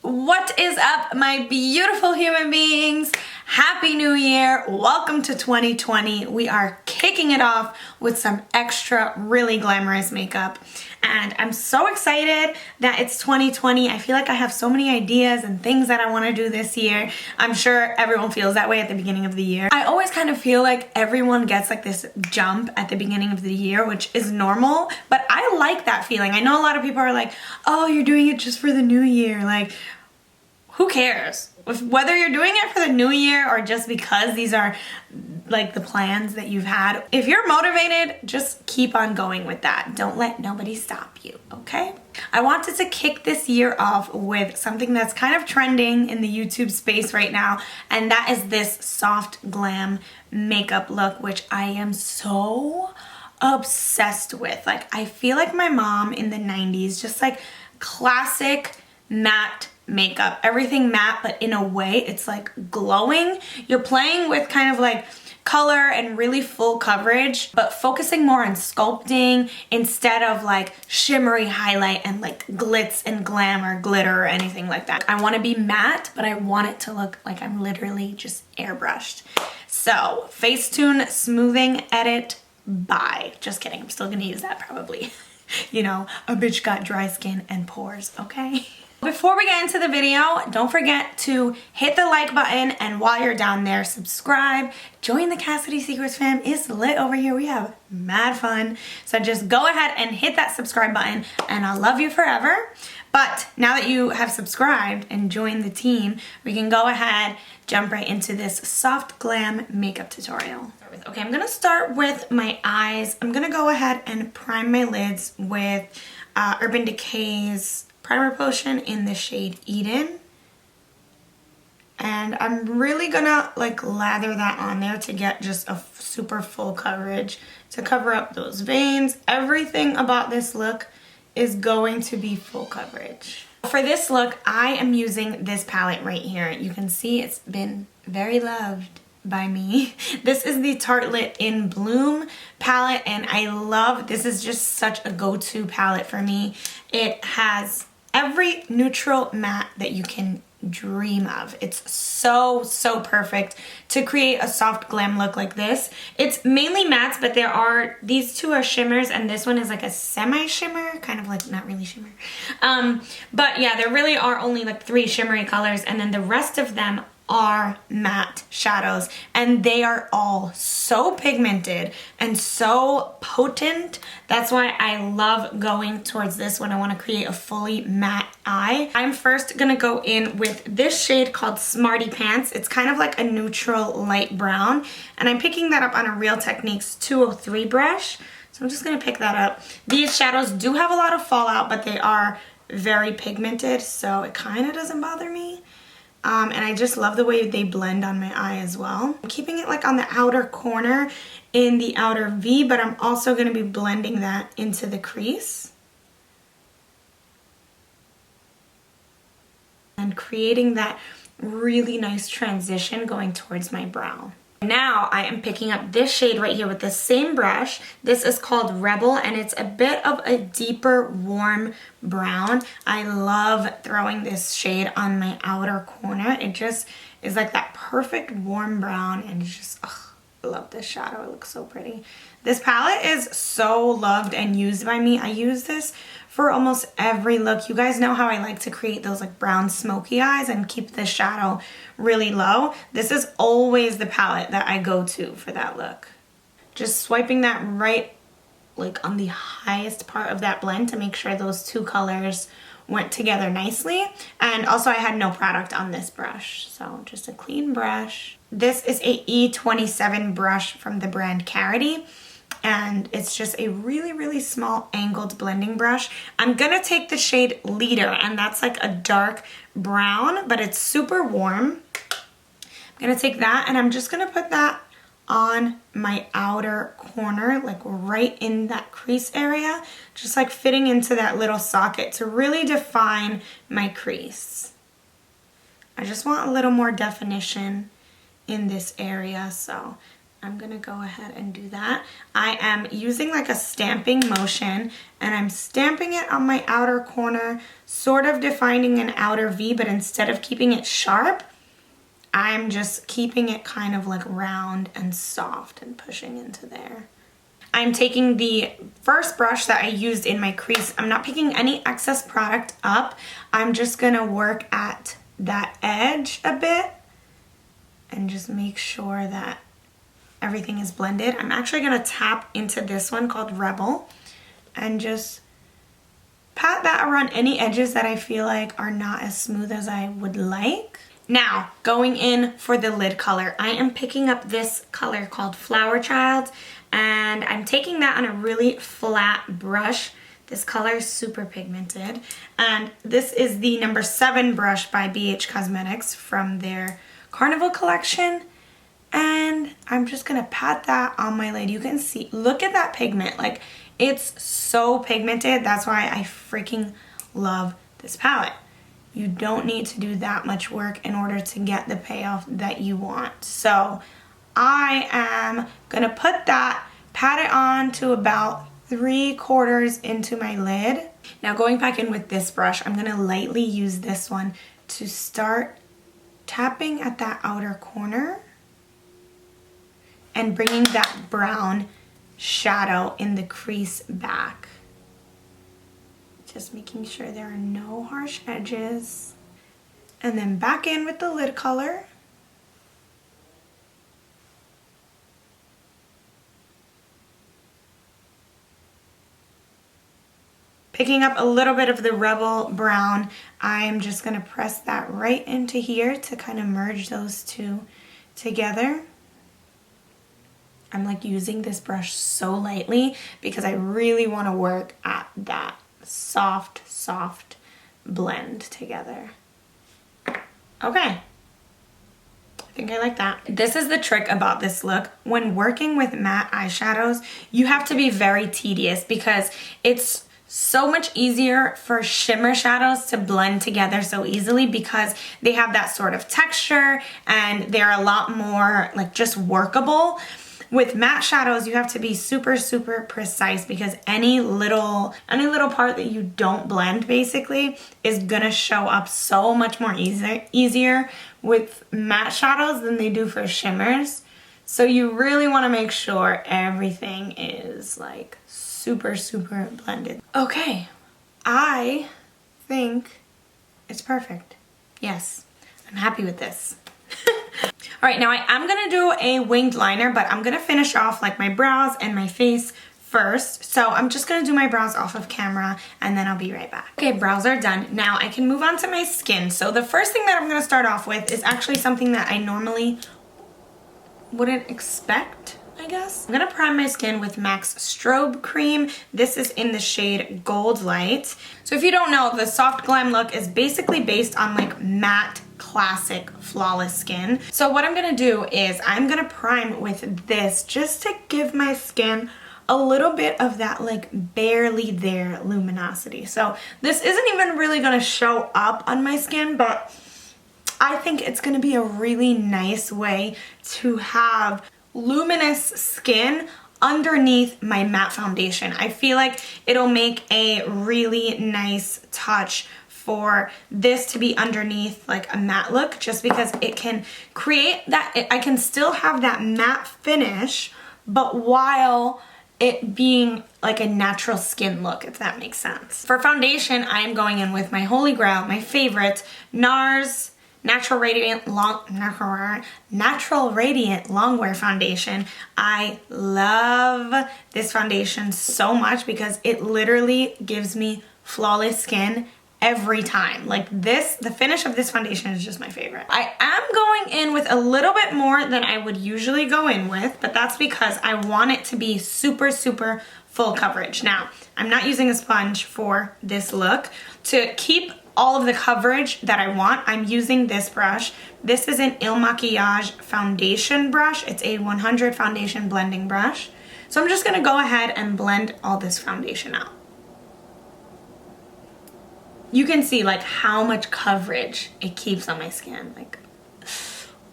What is up, my beautiful human beings? Happy New Year. Welcome to 2020. We are kicking it off with some extra really glamorous makeup. And I'm so excited that it's 2020. I feel like I have so many ideas and things that I want to do this year. I'm sure everyone feels that way at the beginning of the year. I always kind of feel like everyone gets like this jump at the beginning of the year, which is normal, but I like that feeling. I know a lot of people are like, oh, you're doing it just for the new year. Like, who cares? Whether you're doing it for the new year or just because these are like the plans that you've had. If you're motivated, just keep on going with that. Don't let nobody stop you, okay? I wanted to kick this year off with something that's kind of trending in the YouTube space right now, and that is this soft glam makeup look, which I am so obsessed with. Like, I feel like my mom in the 90s, just like classic matte makeup, everything matte, but in a way it's like glowing. You're playing with kind of like color and really full coverage, but focusing more on sculpting instead of like shimmery highlight and like glitz and glam or glitter or anything like that. I want to be matte, but I want it to look like I'm literally just airbrushed. So Facetune smoothing edit by. Just kidding, I'm still gonna use that probably. You know, a bitch got dry skin and pores, okay? Before we get into the video, don't forget to hit the like button, and while you're down there, subscribe. Join the Cassidy Secrets fam. It's lit over here. We have mad fun. So just go ahead and hit that subscribe button, and I'll love you forever. But now that you have subscribed and joined the team, we can go ahead, jump right into this soft glam makeup tutorial. Okay, I'm gonna start with my eyes. I'm gonna go ahead and prime my lids with Urban Decay's primer potion in the shade Eden, and I'm really gonna like lather that on there to get just a super full coverage to cover up those veins. Everything about this look is going to be full coverage. For this look, I am using this palette right here. You can see it's been very loved by me. This is the Tartelette in Bloom palette, and I love, this is just such a go-to palette for me. It has every neutral matte that you can dream of. It's so perfect to create a soft glam look like this. It's mainly mattes, but these two are shimmers, and this one is like a semi-shimmer, kind of like not really shimmer. But yeah, there really are only like 3 shimmery colors, and then the rest of them are matte shadows, and they are all so pigmented and so potent. That's why I love going towards this when I want to create a fully matte eye. I'm first gonna go in with this shade called Smarty Pants. It's kind of like a neutral light brown, and I'm picking that up on a Real Techniques 203 brush. So I'm just gonna pick that up. These shadows do have a lot of fallout, but they are very pigmented, so it kind of doesn't bother me. And I just love the way they blend on my eye as well. I'm keeping it like on the outer corner in the outer V, but I'm also going to be blending that into the crease and creating that really nice transition going towards my brow. Now I am picking up this shade right here with the same brush. This is called Rebel, and it's a bit of a deeper warm brown. I love throwing this shade on my outer corner. It just is like that perfect warm brown, and it's just, ugh, I love this shadow. It looks so pretty. This palette is so loved and used by me. I use this for almost every look. You guys know how I like to create those like brown smoky eyes and keep the shadow really low. This is always the palette that I go to for that look. Just swiping that right like on the highest part of that blend to make sure those two colors went together nicely. And also I had no product on this brush, so just a clean brush. This is a E27 brush from the brand Carity, and it's just a really small angled blending brush. I'm gonna take the shade Leader, and that's like a dark brown, but it's super warm. I'm gonna take that, and I'm just gonna put that on my outer corner, like right in that crease area, just like fitting into that little socket to really define my crease. I just want a little more definition in this area, so I'm gonna go ahead and do that. I am using like a stamping motion, and I'm stamping it on my outer corner, sort of defining an outer V, but instead of keeping it sharp, I'm just keeping it kind of like round and soft and pushing into there. I'm taking the first brush that I used in my crease. I'm not picking any excess product up. I'm just gonna work at that edge a bit and just make sure that everything is blended. I'm actually gonna tap into this one called Rebel and just pat that around any edges that I feel like are not as smooth as I would like. Now, going in for the lid color, I am picking up this color called Flower Child, and I'm taking that on a really flat brush. This color is super pigmented, and this is the number 7 brush by BH Cosmetics from their Carnival collection, and I'm just gonna pat that on my lid. You can see, look at that pigment, like it's so pigmented. That's why I freaking love this palette. You don't need to do that much work in order to get the payoff that you want. So I am gonna put that, pat it on to about 3/4 into my lid. Now going back in with this brush, I'm gonna lightly use this one to start tapping at that outer corner and bringing that brown shadow in the crease back. Just making sure there are no harsh edges. And then back in with the lid color. Picking up a little bit of the Rebel brown, I'm just gonna press that right into here to kind of merge those two together. I'm like using this brush so lightly because I really wanna work at that soft blend together. Okay. I think I like that. This is the trick about this look. When working with matte eyeshadows, you have to be very tedious because it's so much easier for shimmer shadows to blend together so easily because they have that sort of texture and they're a lot more like just workable. With matte shadows, you have to be super precise because any little part that you don't blend basically is gonna show up so much more easier with matte shadows than they do for shimmers. So you really wanna make sure everything is like super blended. Okay, I think it's perfect. Yes, I'm happy with this. All right, now I am gonna do a winged liner, but I'm gonna finish off like my brows and my face first. So I'm just gonna do my brows off of camera and then I'll be right back. Okay, brows are done. Now I can move on to my skin. So the first thing that I'm gonna start off with is actually something that I normally wouldn't expect, I guess. I'm gonna prime my skin with MAC's Strobe Cream. This is in the shade Gold Light. So if you don't know, the soft glam look is basically based on like matte classic flawless skin. So what I'm gonna do is I'm gonna prime with this just to give my skin a little bit of that like barely there luminosity. So this isn't even really gonna show up on my skin, but I think it's gonna be a really nice way to have luminous skin underneath my matte foundation. I feel like it'll make a really nice touch for this to be underneath like a matte look, just because it can create that, I can still have that matte finish, but while it being like a natural skin look, if that makes sense. For foundation, I am going in with my holy grail, my favorite, NARS Natural Radiant Longwear Foundation. I love this foundation so much because it literally gives me flawless skin every time. Like this, the finish of this foundation is just my favorite. I am going in with a little bit more than I would usually go in with, but that's because I want it to be super full coverage. Now, I'm not using a sponge for this look. To keep all of the coverage that I want, I'm using this brush. This is an Il Makiage foundation brush. It's a 100 foundation blending brush. So I'm just gonna go ahead and blend all this foundation out. You can see like how much coverage it keeps on my skin. Like,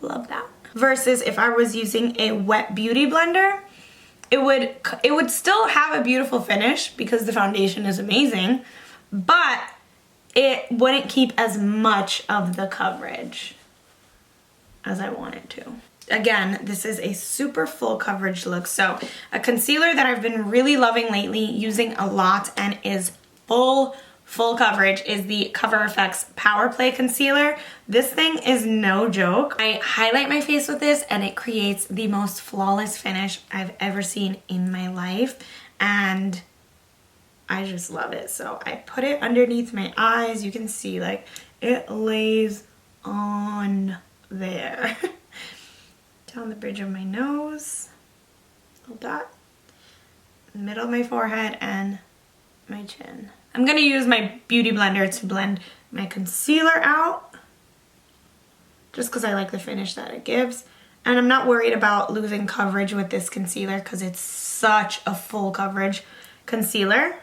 love that. versus if I was using a wet beauty blender, it would still have a beautiful finish because the foundation is amazing, but it wouldn't keep as much of the coverage as I want it to. Again, this is a super full coverage look. So a concealer that I've been really loving lately, using a lot, and is full coverage, is the Cover FX Power Play Concealer. This thing is no joke. I highlight my face with this and it creates the most flawless finish I've ever seen in my life. And I just love it. So I put it underneath my eyes. You can see like it lays on there. Down the bridge of my nose, little dot, middle of my forehead, and my chin. I'm gonna use my beauty blender to blend my concealer out, just because I like the finish that it gives. And I'm not worried about losing coverage with this concealer because it's such a full coverage concealer.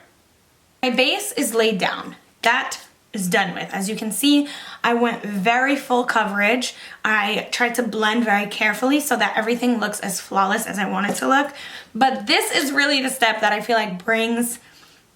My base is laid down. That is done with. As you can see, I went very full coverage. I tried to blend very carefully so that everything looks as flawless as I want it to look. But this is really the step that I feel like brings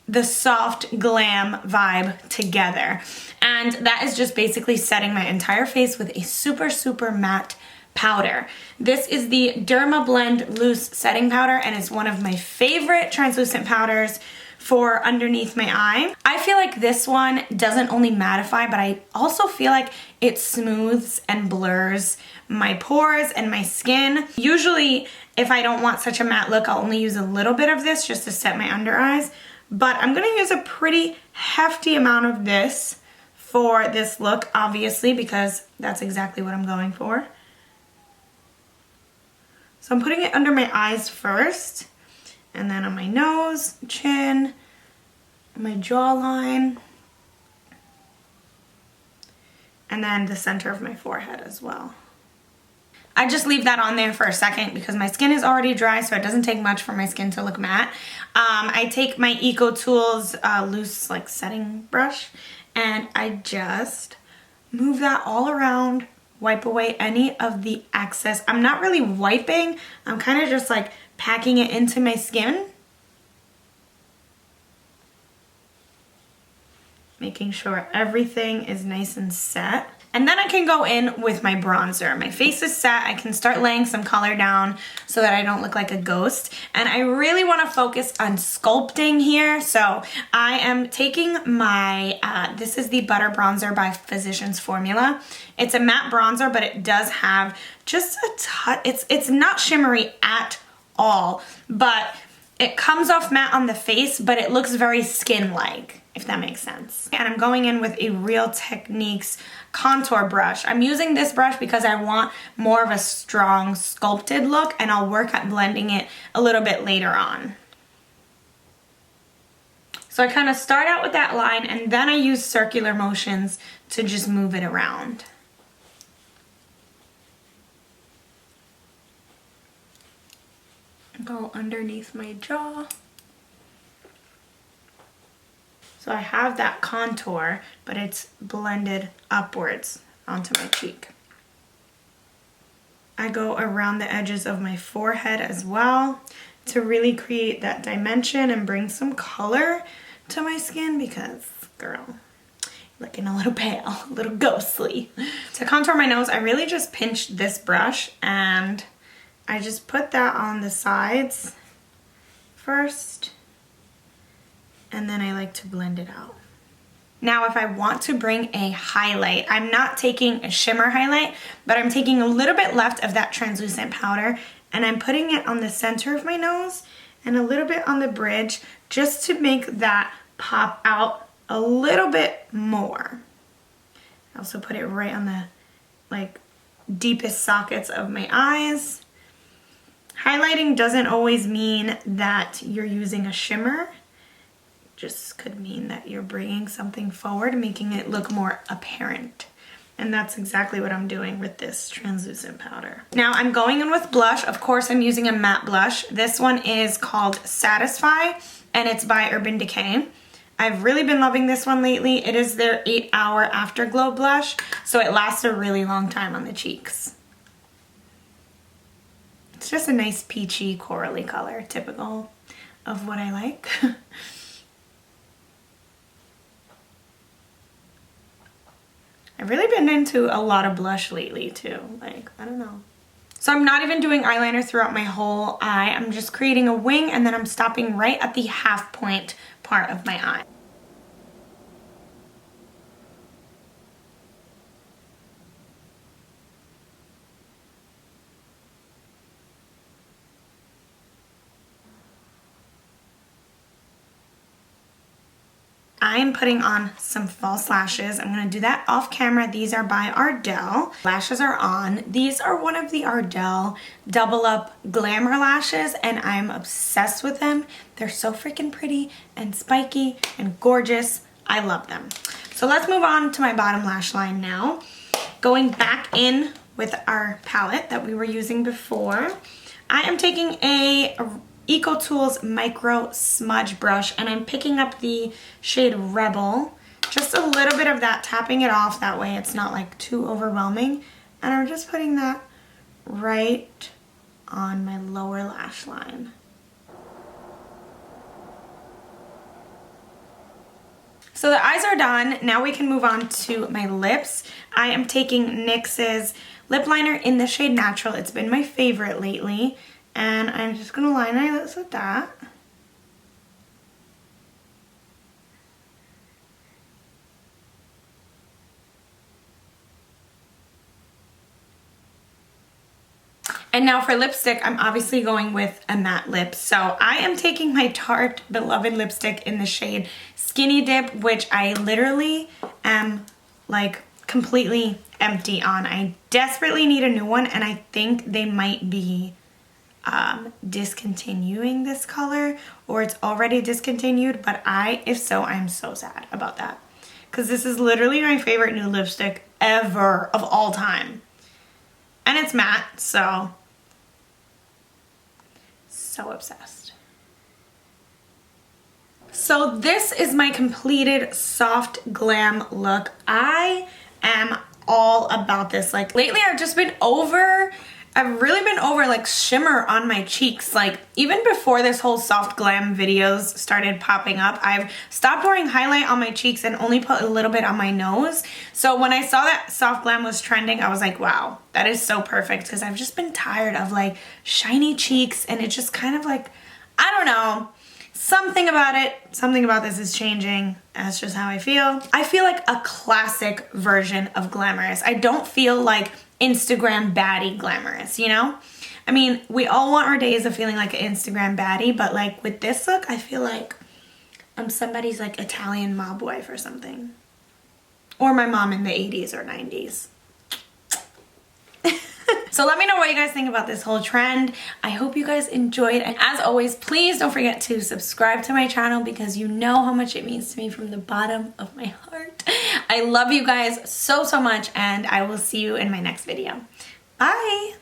the soft glam vibe together. And that is just basically setting my entire face with a super matte powder. This is the Derma Blend Loose Setting Powder, and it's one of my favorite translucent powders for underneath my eye. I feel like this one doesn't only mattify, but I also feel like it smooths and blurs my pores and my skin. Usually, if I don't want such a matte look, I'll only use a little bit of this just to set my under eyes. But I'm gonna use a pretty hefty amount of this for this look, obviously, because that's exactly what I'm going for. So I'm putting it under my eyes first, and then on my nose, chin, my jawline, and then the center of my forehead as well. I just leave that on there for a second because my skin is already dry, so it doesn't take much for my skin to look matte. I take my EcoTools loose like setting brush, and I just move that all around, wipe away any of the excess. I'm not really wiping, I'm kind of just like packing it into my skin, making sure everything is nice and set. And then I can go in with my bronzer. My face is set. I can start laying some color down so that I don't look like a ghost. And I really want to focus on sculpting here. So I am taking my, this is the Butter Bronzer by Physicians Formula. It's a matte bronzer, but it does have just a touch. It's not shimmery at all, but it comes off matte on the face, but it looks very skin-like, if that makes sense. And I'm going in with a Real Techniques contour brush. I'm using this brush because I want more of a strong sculpted look, and I'll work at blending it a little bit later on. So I kind of start out with that line, and then I use circular motions to just move it around. Go underneath my jaw. So I have that contour, but it's blended upwards onto my cheek. I go around the edges of my forehead as well to really create that dimension and bring some color to my skin because, girl, looking a little pale, a little ghostly. To contour my nose, I really just pinched this brush and I just put that on the sides first, and then I like to blend it out. Now, if I want to bring a highlight, I'm not taking a shimmer highlight, but I'm taking a little bit left of that translucent powder, and I'm putting it on the center of my nose and a little bit on the bridge just to make that pop out a little bit more. I also put it right on the deepest sockets of my eyes. Highlighting doesn't always mean that you're using a shimmer. It just could mean that you're bringing something forward, making it look more apparent. And that's exactly what I'm doing with this translucent powder. Now I'm going in with blush. Of course, I'm using a matte blush. This one is called Satisfy, and it's by Urban Decay. I've really been loving this one lately. It is their 8-hour afterglow blush, so it lasts a really long time on the cheeks. It's just a nice peachy corally color, typical of what I like. I've really been into a lot of blush lately too, like, I don't know. So I'm not even doing eyeliner throughout my whole eye. I'm just creating a wing and then I'm stopping right at the half point part of my eye. I am putting on some false lashes. I'm gonna do that off camera. These are by Ardell. Lashes are on. These are one of the Ardell double up glamour lashes and I'm obsessed with them. They're so freaking pretty and spiky and gorgeous. I love them. So let's move on to my bottom lash line now. Going back in with our palette that we were using before, I am taking a EcoTools micro smudge brush and I'm picking up the shade Rebel, just a little bit of that, tapping it off, that way it's not like too overwhelming, and I'm just putting that right on my lower lash line. So the eyes are done. Now we can move on to my lips. I am taking NYX's lip liner in the shade Natural. It's been my favorite lately. And I'm just gonna line my lips with that. And now for lipstick, I'm obviously going with a matte lip. So I am taking my Tarte Beloved lipstick in the shade Skinny Dip, which I literally am like completely empty on. I desperately need a new one and I think they might be discontinuing this color, or it's already discontinued, but if so, I'm so sad about that because this is literally my favorite new lipstick ever of all time, and it's matte, so obsessed. So this is my completed soft glam look. I am all about this. Like lately I've really been over like shimmer on my cheeks. Like even before this whole soft glam videos started popping up, I've stopped wearing highlight on my cheeks and only put a little bit on my nose. So when I saw that soft glam was trending, I was like, wow, that is so perfect, because I've just been tired of like shiny cheeks, and it's just kind of like, I don't know, something about this is changing. That's just how I feel. I feel like a classic version of glamorous. I don't feel like Instagram baddie glamorous, you know? I mean, we all want our days of feeling like an Instagram baddie, but like with this look, I feel like I'm somebody's like Italian mob wife or something. Or my mom in the 80s or 90s. So let me know what you guys think about this whole trend. I hope you guys enjoyed, and as always, please don't forget to subscribe to my channel because you know how much it means to me from the bottom of my heart. I love you guys so much, and I will see you in my next video. Bye!